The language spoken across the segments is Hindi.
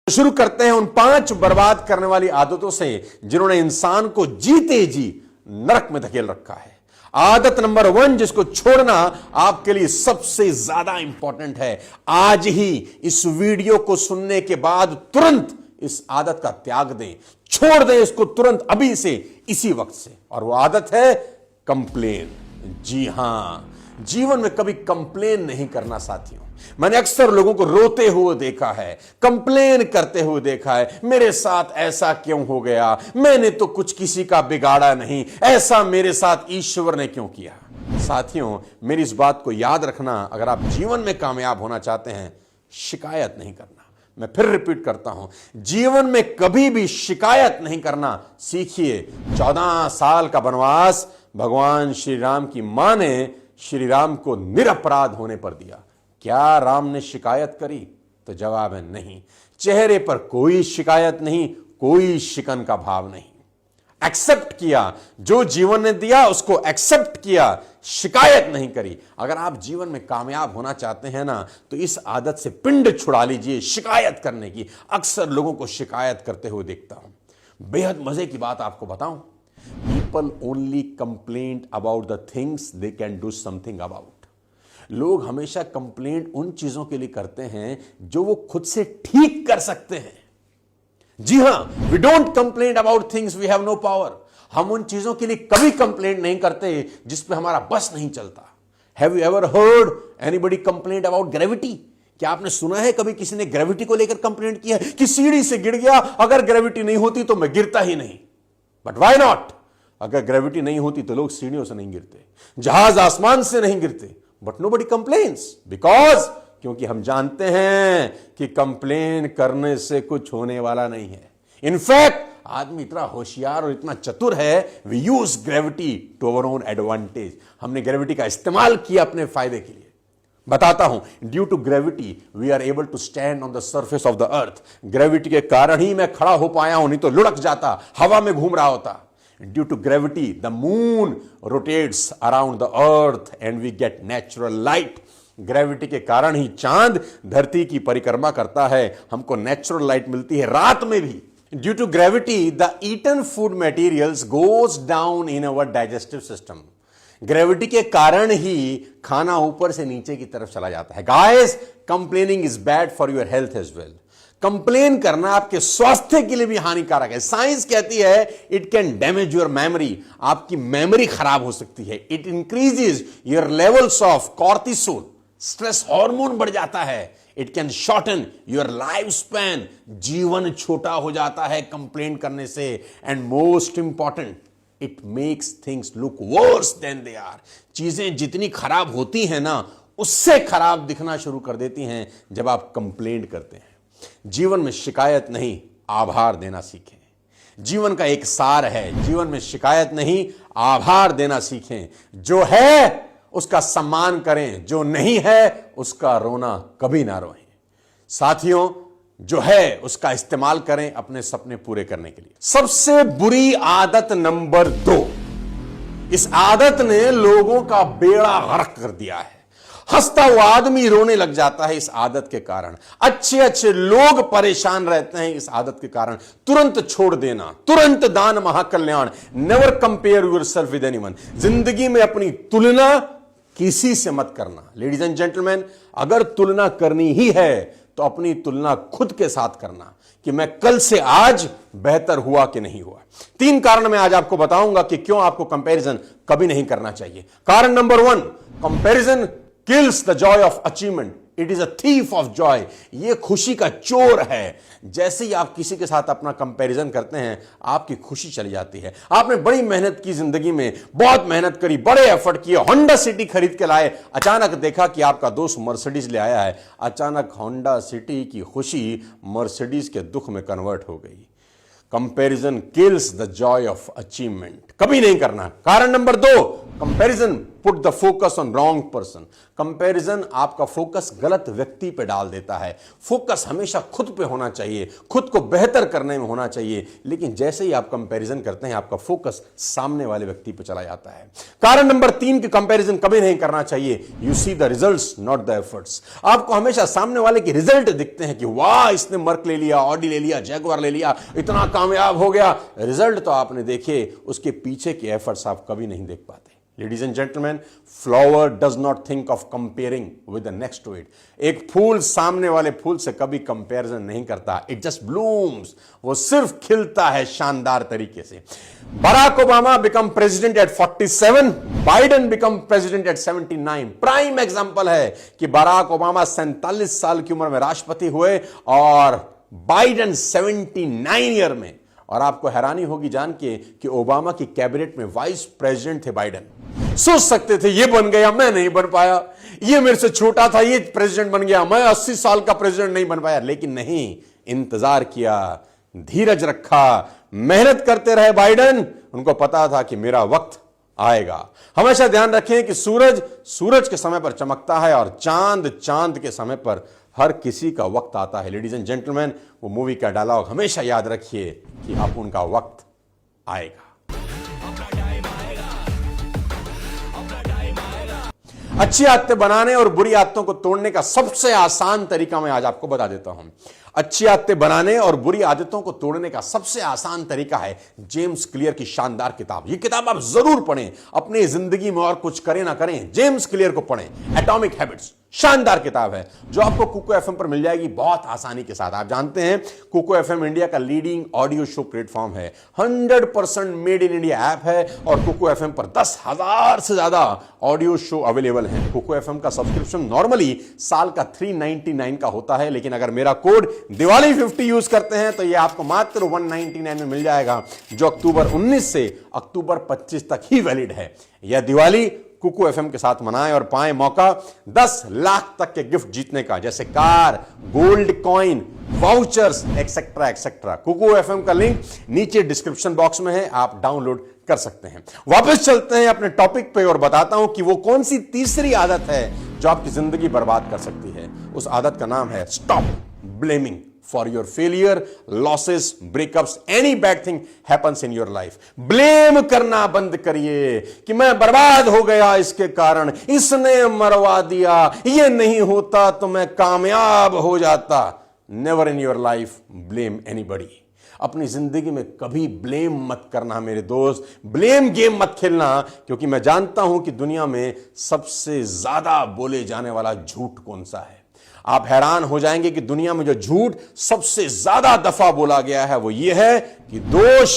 शुरू करते हैं उन 5 बर्बाद करने वाली आदतों से जिन्होंने इंसान को जीते जी नरक में धकेल रखा है। आदत नंबर 1 जिसको छोड़ना आपके लिए सबसे ज्यादा इंपॉर्टेंट है। आज ही इस वीडियो को सुनने के बाद तुरंत इस आदत का त्याग दें, छोड़ दें इसको तुरंत, अभी से, इसी वक्त से। और वो आदत है कंप्लेन। जी हां, जीवन में कभी कंप्लेन नहीं करना साथियों। मैंने अक्सर लोगों को रोते हुए देखा है, कंप्लेन करते हुए देखा है, मेरे साथ ऐसा क्यों हो गया, मैंने तो कुछ किसी का बिगाड़ा नहीं, ऐसा मेरे साथ ईश्वर ने क्यों किया। साथियों, मेरी इस बात को याद रखना, अगर आप जीवन में कामयाब होना चाहते हैं, शिकायत नहीं करना। मैं फिर रिपीट करता हूं, जीवन में कभी भी शिकायत नहीं करना सीखिए। 14 साल का वनवास भगवान श्री राम की मां ने श्री राम को निरपराध होने पर दिया। क्या राम ने शिकायत करी? तो जवाब है नहीं। चेहरे पर कोई शिकायत नहीं, कोई शिकन का भाव नहीं। एक्सेप्ट किया, जो जीवन ने दिया उसको एक्सेप्ट किया, शिकायत नहीं करी। अगर आप जीवन में कामयाब होना चाहते हैं ना, तो इस आदत से पिंड छुड़ा लीजिए, शिकायत करने की। अक्सर लोगों को शिकायत करते हुए देखता हूं। बेहद मजे की बात आपको बताऊं, people only complaint about the things they can do something about. लोग हमेशा कंप्लेंट उन चीजों के लिए करते हैं जो वो खुद से ठीक कर सकते हैं। जी हां, we don't complaint about things we have no power. हम उन चीजों के लिए कभी कंप्लेंट नहीं करते जिस पे हमारा बस नहीं चलता। Have you ever heard anybody complaint about gravity? क्या आपने सुना है कभी किसी ने ग्रेविटी को लेकर कंप्लेंट किया है कि सीढ़ी से गिर गया, अगर ग्रेविटी नहीं होती तो मैं गिरता ही नहीं? But why not? अगर ग्रेविटी नहीं होती तो लोग सीढ़ियों से नहीं गिरते, जहाज आसमान से नहीं गिरते। बट नोबडी कंप्लेन्स बिकॉज, क्योंकि हम जानते हैं कि कंप्लेन करने से कुछ होने वाला नहीं है। इनफैक्ट आदमी इतना होशियार और इतना चतुर है, we use gravity to our own advantage. हमने ग्रेविटी का इस्तेमाल किया अपने फायदे के लिए। बताता हूं, due to gravity we are able to stand on the surface of the earth. Gravity के कारण ही मैं खड़ा हो पाया हूं, नहीं तो लुढ़क जाता, हवा में घूम रहा होता। Due to gravity, the moon rotates around the earth and we get natural light. Gravity के कारण ही चांद धरती की परिक्रमा करता है, हमको नेचुरल लाइट मिलती है रात में भी। Due to gravity, the eaten food materials goes down in our digestive system. Gravity के कारण ही खाना ऊपर से नीचे की तरफ चला जाता है। Guys, complaining is bad for your health as well. Complain करना आपके स्वास्थ्य के लिए भी हानिकारक है। साइंस कहती है it can damage your memory, आपकी मेमोरी खराब हो सकती है। It increases your levels of cortisol, stress hormone बढ़ जाता है। It can shorten your life span, जीवन छोटा हो जाता है कंप्लेन करने से। And most important, it makes things look worse than they are. चीजें जितनी खराब होती हैं ना, उससे खराब दिखना शुरू कर देती हैं जब आप कंप्लेन करते हैं। जीवन में शिकायत नहीं, आभार देना सीखें। जीवन का एक सार है, जीवन में शिकायत नहीं, आभार देना सीखें। जो है उसका सम्मान करें, जो नहीं है उसका रोना कभी ना रोएं। साथियों, जो है उसका इस्तेमाल करें अपने सपने पूरे करने के लिए। सबसे बुरी आदत नंबर 2, इस आदत ने लोगों का बेड़ा गर्क कर दिया है। हंसता हुआ आदमी रोने लग जाता है इस आदत के कारण। अच्छे अच्छे लोग परेशान रहते हैं इस आदत के कारण। तुरंत छोड़ देना, तुरंत दान महाकल्याण। Never compare yourself with anyone. जिंदगी में अपनी तुलना किसी से मत करना। लेडीज एंड जेंटलमैन, अगर तुलना करनी ही है तो अपनी तुलना खुद के साथ करना कि मैं कल से आज बेहतर हुआ कि नहीं हुआ। 3 कारण मैं आज आपको बताऊंगा कि क्यों आपको कंपैरिजन कभी नहीं करना चाहिए। कारण number 1, comparison kills the joy of achievement. It is a thief of joy. ये खुशी का चोर है। जैसे ही आप किसी के साथ अपना कंपैरिजन करते हैं, आपकी खुशी चली जाती है। आपने बड़ी मेहनत की जिंदगी में, बहुत मेहनत करी, बड़े एफर्ट किए, होंडा सिटी खरीद के लाए, अचानक देखा कि आपका दोस्त मर्सिडीज ले आया है। अचानक होंडा सिटी की खुशी मर्सिडीज के दुख में कन्वर्ट हो गई। Comparison kills the Joy of achievement. कभी नहीं करना। कारण number 2, comparison put the focus on wrong person. Comparison आपका फोकस गलत व्यक्ति पे डाल देता है। फोकस हमेशा खुद पे होना चाहिए, खुद को बेहतर करने में होना चाहिए, लेकिन जैसे ही आप कंपैरिजन करते हैं आपका फोकस सामने वाले व्यक्ति पे चला जाता है। कारण नंबर 3 की कंपैरिजन कभी नहीं करना चाहिए। You see the results not the efforts. आपको हमेशा सामने वाले के रिजल्ट दिखते हैं कि वाह इसने मर्क ले लिया, ऑडी ले लिया, जैगुआर ले लिया, इतना कामयाब हो गया। रिजल्ट तो आपने देखे, उसके पीछे के एफर्ट्स आप कभी नहीं देख पाते। Ladies and gentlemen, flower does not think of comparing with the next to it. एक फूल सामने वाले फूल से कभी कंपैरिजन नहीं करता। It just blooms. वो सिर्फ खिलता है शानदार तरीके से। Barack Obama become president at 47, Biden become president at 79. Prime example है कि बराक ओबामा 47 साल की उम्र में राष्ट्रपति हुए और बाइडेन 79 ईयर में। और आपको हैरानी होगी जान के कि ओबामा की कैबिनेट में वाइस प्रेसिडेंट थे बाइडेन। सोच सकते थे ये बन गया, मैं नहीं बन पाया, ये मेरे से छोटा था, ये प्रेसिडेंट बन गया, मैं 80 साल का प्रेसिडेंट नहीं बन पाया। लेकिन नहीं, इंतजार किया, धीरज रखा, मेहनत करते रहे बाइडेन। उनको पता था कि मेरा वक्त आएगा। हमेशा ध्यान रखें कि सूरज के समय पर चमकता है और चांद के समय पर हर किसी का वक्त आता है। लेडीज एंड जेंटलमैन, वो मूवी का डायलॉग हमेशा याद रखिए कि अब उनका वक्त आएगा। अच्छी आदतें बनाने और बुरी आदतों को तोड़ने का सबसे आसान तरीका मैं आज आपको बता देता हूं। अच्छी आदतें बनाने और बुरी आदतों को तोड़ने का सबसे आसान तरीका है जेम्स क्लियर की शानदार किताब। यह किताब आप जरूर पढ़ें, अपनी जिंदगी में और कुछ करें ना करें, जेम्स क्लियर को पढ़ें। एटॉमिक हैबिट्स शानदार किताब है जो आपको कुको एफएम पर मिल जाएगी बहुत आसानी के साथ। आप जानते हैं कुको एफएम इंडिया का लीडिंग ऑडियो शो प्लेटफॉर्म है, 100% मेड इन इंडिया ऐप है और कुको एफएम पर 10,000 से ज्यादा ऑडियो शो अवेलेबल हैं। कुको एफएम का सब्सक्रिप्शन नॉर्मली साल का 399 का होता है, लेकिन अगर मेरा कोड दिवाली 50 यूज करते हैं तो यह आपको मात्र 199 में मिल जाएगा, जो अक्टूबर 19 से अक्टूबर 25 तक ही वैलिड है। यह दिवाली कुको एफएम के साथ मनाएं और पाएं मौका 10 लाख तक के गिफ्ट जीतने का, जैसे car, gold coin, vouchers etcetera etcetera. Kuku FM का लिंक नीचे डिस्क्रिप्शन बॉक्स में है, आप डाउनलोड कर सकते हैं। वापस चलते हैं अपने टॉपिक पे और बताता हूं कि वो कौन सी तीसरी आदत है जो आपकी जिंदगी बर्बाद कर सकती है। उस आदत का नाम है stop blaming for your failure, losses, breakups, any bad thing happens in your life. Blame करना बंद करिए कि मैं बर्बाद हो गया इसके कारण, इसने मरवा दिया, ये नहीं होता तो मैं कामयाब हो जाता। Never in your life blame anybody. अपनी जिंदगी में कभी ब्लेम मत करना मेरे दोस्त, ब्लेम गेम मत खेलना, क्योंकि मैं जानता हूं कि दुनिया में सबसे ज्यादा बोले जाने वाला झूठ कौन सा है। आप हैरान हो जाएंगे कि दुनिया में जो झूठ सबसे ज्यादा दफा बोला गया है वो ये है कि दोष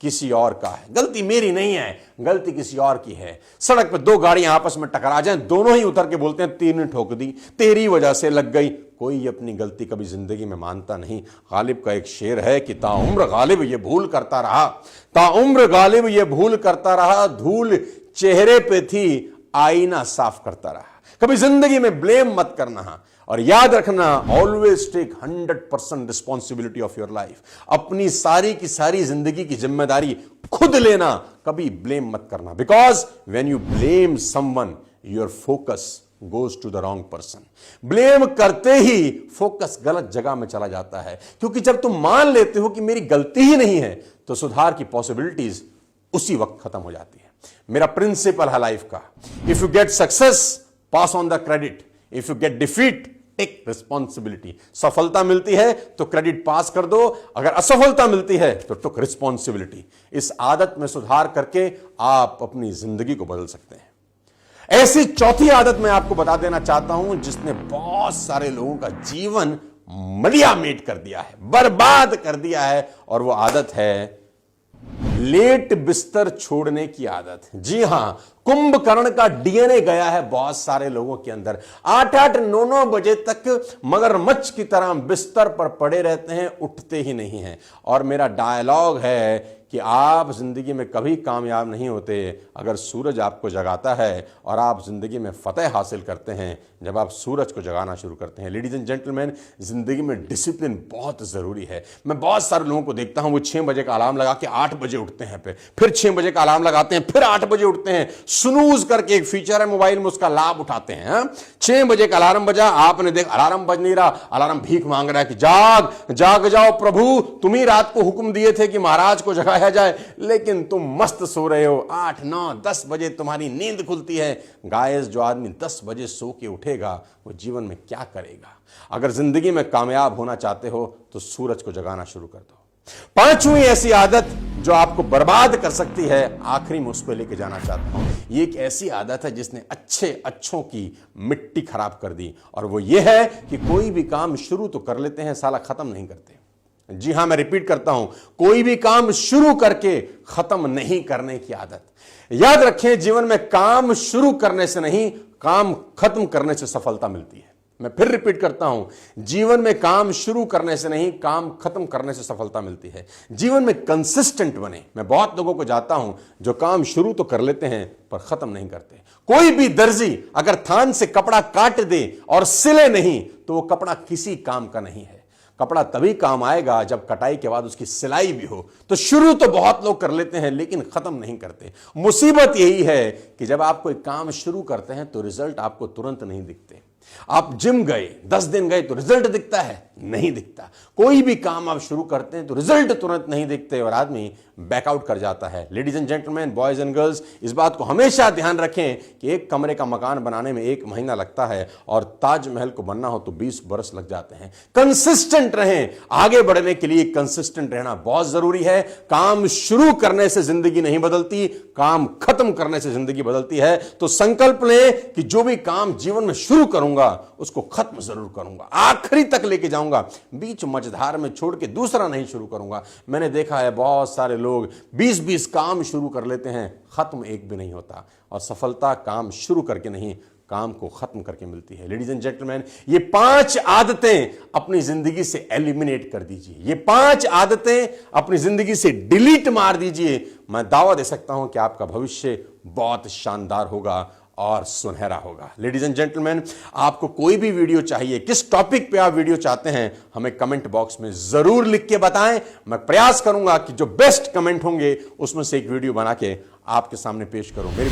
किसी और का है, गलती मेरी नहीं है, गलती किसी और की है। सड़क पर दो गाड़ियां आपस में टकरा जाएं, दोनों ही उतर के बोलते हैं तीर ने ठोक दी, तेरी वजह से लग गई। कोई अपनी गलती कभी जिंदगी में मानता नहीं। गालिब का एक शेर है कि ताउम्र गालिब ये भूल करता रहा, ताउम्र गालिब ये भूल करता रहा, धूल चेहरे पे थी आईना साफ करता रहा। कभी जिंदगी में ब्लेम मत करना और याद रखना, always take 100% responsibility of your life. अपनी सारी की सारी जिंदगी की जिम्मेदारी खुद लेना, कभी ब्लेम मत करना। Because when you blame someone your focus goes to the wrong person. Blame करते ही फोकस गलत जगह में चला जाता है, क्योंकि जब तुम मान लेते हो कि मेरी गलती ही नहीं है तो सुधार की पॉसिबिलिटीज उसी वक्त खत्म हो जाती है। मेरा प्रिंसिपल है लाइफ का, if you get success pass on the credit, if you get defeat take responsibility. सफलता मिलती है तो क्रेडिट पास कर दो, अगर असफलता मिलती है तो टेक रिस्पॉन्सिबिलिटी। इस आदत में सुधार करके आप अपनी जिंदगी को बदल सकते हैं। ऐसी चौथी आदत मैं आपको बता देना चाहता हूं जिसने बहुत सारे लोगों का जीवन मलियामेट कर दिया है, बर्बाद कर दिया है, और वो आदत है लेट बिस्तर छोड़ने की आदत। जी हां, कुंभकर्ण का डीएनए गया है बहुत सारे लोगों के अंदर। 8-8, 9-9 बजे तक मगरमच्छ की तरह बिस्तर पर पड़े रहते हैं, उठते ही नहीं हैं। और मेरा डायलॉग है कि आप जिंदगी में कभी कामयाब नहीं होते अगर सूरज आपको जगाता है, और आप जिंदगी में फतेह हासिल करते हैं जब आप सूरज को जगाना शुरू करते हैं। लेडीज एंड जेंटलमैन, जिंदगी में डिसिप्लिन बहुत जरूरी है। मैं बहुत सारे लोगों को देखता हूं वो 6 बजे का अलार्म लगा के 8 बजे उठते हैं, फिर 6 बजे का अलार्म लगाते हैं, फिर 8 बजे उठते हैं, स्नूज करके एक फीचर है मोबाइल में, उसका लाभ उठाते हैं। 6 बजे का अलार्म बजा, आपने देख अलार्म बज नहीं रहा, अलार्म भीख मांग रहा है कि जाग जाग जाओ प्रभु, तुम ही रात को हुक्म दिए थे कि महाराज को जगाया जाए, लेकिन तुम मस्त सो रहे हो। 8, 9, 10 बजे तुम्हारी नींद खुलती है। गाइस, जो आदमी 10 बजे सो के उठेगा वो जीवन में क्या करेगा? अगर जिंदगी में कामयाब होना चाहते हो तो सूरज को जगाना शुरू कर दो। 5वीं ऐसी आदत जो आपको बर्बाद कर सकती है, आखिरी में उस पर लेके जाना चाहता हूं। ये एक ऐसी आदत है जिसने अच्छों की मिट्टी खराब कर दी, और वो ये है कि कोई भी काम शुरू तो कर लेते हैं, साला खत्म नहीं करते। जी हां, मैं रिपीट करता हूं, कोई भी काम शुरू करके खत्म नहीं करने की आदत। याद रखें, जीवन में काम शुरू करने से नहीं, काम खत्म करने से सफलता मिलती है। मैं फिर रिपीट करता हूं, जीवन में काम शुरू करने से नहीं, काम खत्म करने से सफलता मिलती है। जीवन में कंसिस्टेंट बने। मैं बहुत लोगों को जानता हूं जो काम शुरू तो कर लेते हैं पर खत्म नहीं करते। कोई भी दर्जी अगर थान से कपड़ा काट दे और सिले नहीं तो वो कपड़ा किसी काम का नहीं है। कपड़ा तभी काम आएगा जब कटाई के बाद उसकी सिलाई भी हो। तो शुरू तो बहुत लोग कर लेते हैं लेकिन खत्म नहीं करते। मुसीबत यही है कि जब आप कोई काम शुरू करते हैं तो रिजल्ट आपको तुरंत नहीं दिखते। आप जिम गए, 10 दिन गए तो रिजल्ट दिखता है? नहीं दिखता। कोई भी काम आप शुरू करते हैं तो रिजल्ट तुरंत नहीं दिखते और आदमी बैकआउट कर जाता है। Ladies and gentleman, boys and girls, इस बात को हमेशा ध्यान रखें कि एक कमरे का मकान बनाने में 1 महीना लगता है और ताजमहल को बनना हो तो 20 बरस लग जाते हैं। कंसिस्टेंट रहें। आगे बढ़ने के लिए कंसिस्टेंट रहना बहुत जरूरी है। काम शुरू करने से जिंदगी नहीं बदलती, काम खत्म करने से जिंदगी बदलती है। तो संकल्प लें कि जो भी काम जीवन में शुरू करूंगा उसको खत्म जरूर करूंगा, आखिरी तक लेके जाऊंगा, बीच मझधार में छोड़ के दूसरा नहीं शुरू करूंगा। मैंने देखा है बहुत सारे लोग 20-20 काम शुरू कर लेते हैं, खत्म एक भी नहीं होता। और सफलता काम शुरू करके नहीं, काम को खत्म करके मिलती है। लेडीज एंड जेंटलमैन, ये 5 आदतें अपनी जिंदगी से एलिमिनेट कर दीजिए। ये 5 आदतें अपनी जिंदगी से डिलीट मार दीजिए। मैं दावा दे सकता हूं कि आपका भविष्य बहुत शानदार होगा और सुनहरा होगा। लेडीज एंड जेंटलमैन, आपको कोई भी वीडियो चाहिए, किस टॉपिक पे आप वीडियो चाहते हैं, हमें कमेंट बॉक्स में जरूर लिख के बताएं। मैं प्रयास करूंगा कि जो बेस्ट कमेंट होंगे उसमें से एक वीडियो बना के आपके सामने पेश करूं। मेरी